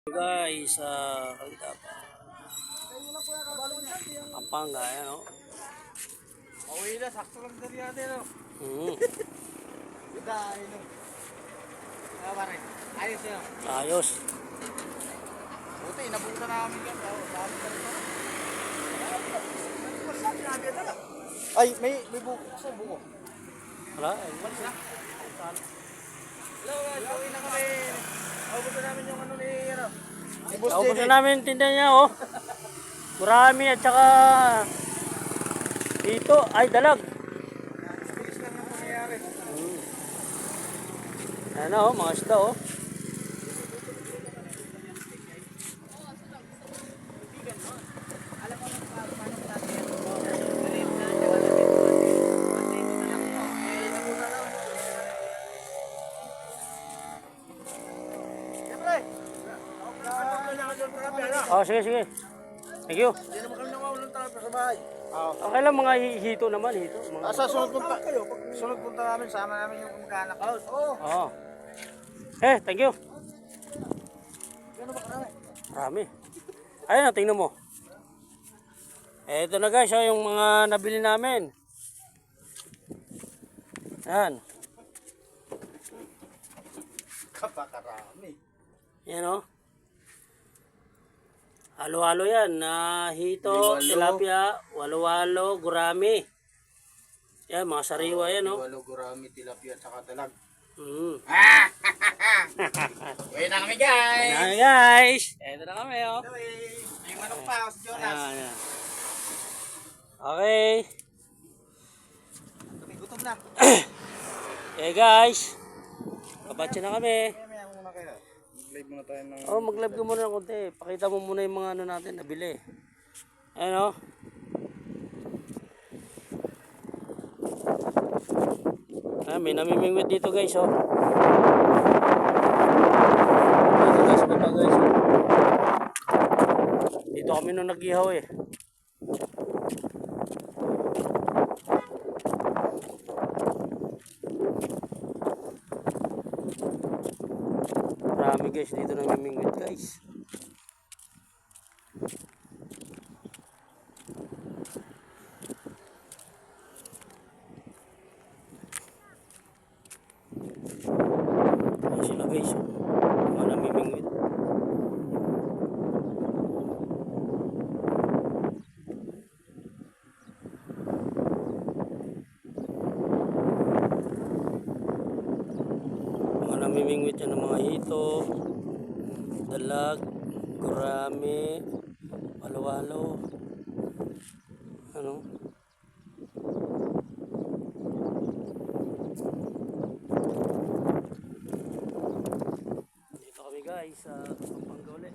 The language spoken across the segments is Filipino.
Guys, Pampanga, ayan o. Pauwi na, sakto lang dari natin, no? Ganda, ayun, no? Pare, ayos yun. Ayos. Buti, inabutan namin yan. Dami ka rin pa. Ay, may buko. Saan buko? Wala. Malis na. Hello guys, pauwi na kami. Aubos na namin yung ano ni, ano? Si Boss Naubos JD. na namin yung tinda niya, oh. Gurami at saka dito, ay dalag. Bilis lang yung mangyayari. Ayan o, mga isda, oh. Oh, sige, sige. Thank you. Hindi naman kami nangawalan tayo sa bahay. Okay lang, mga hito naman, hito. Mga... Sa sunod punta namin, sama namin yung kamag-anak. Oo. Oh. Thank you. Gano'n ba karami? Marami. Ayun na, tingnan mo. Ito na guys, yung mga nabili namin. Yan. Kapakarami. Yan o. Halo-halo yan. Hito, tilapia, walo-walo, gurami. Yan, mga sariwa yan o. Walo, gurami, tilapia, saka dalag. Uwi na kami guys! Yan guys. Ito na kami o. May manok pa, si Jonas. Yan. Okay. Kami gutom na. Okay guys. Kabatsi na kami. Kaya muna kayo. Mag-live muna tayo ng... Oh, mag-live ka muna ng konti. Pakita mo muna yung mga ano natin nabili. Ayan o. May namimingwit dito guys oh. Dito guys, baba guys oh. Dito kami nung nag-ihaw eh. Marami guys dito namimingwit guys. Ayan sila guys. Mga namimingwit. Mga namimingwit yan ng mga hito, dalag, gurami, walo-walo. Ano? Dito kami guys sa Pampanga ulit.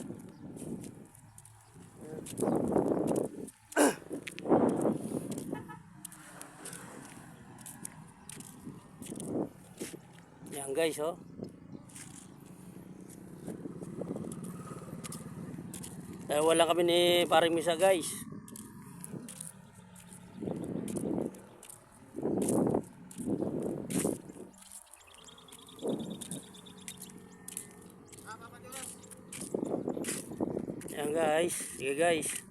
Yan guys oh. Wala kami ni paring Misa guys. Yan guys. Sige guys.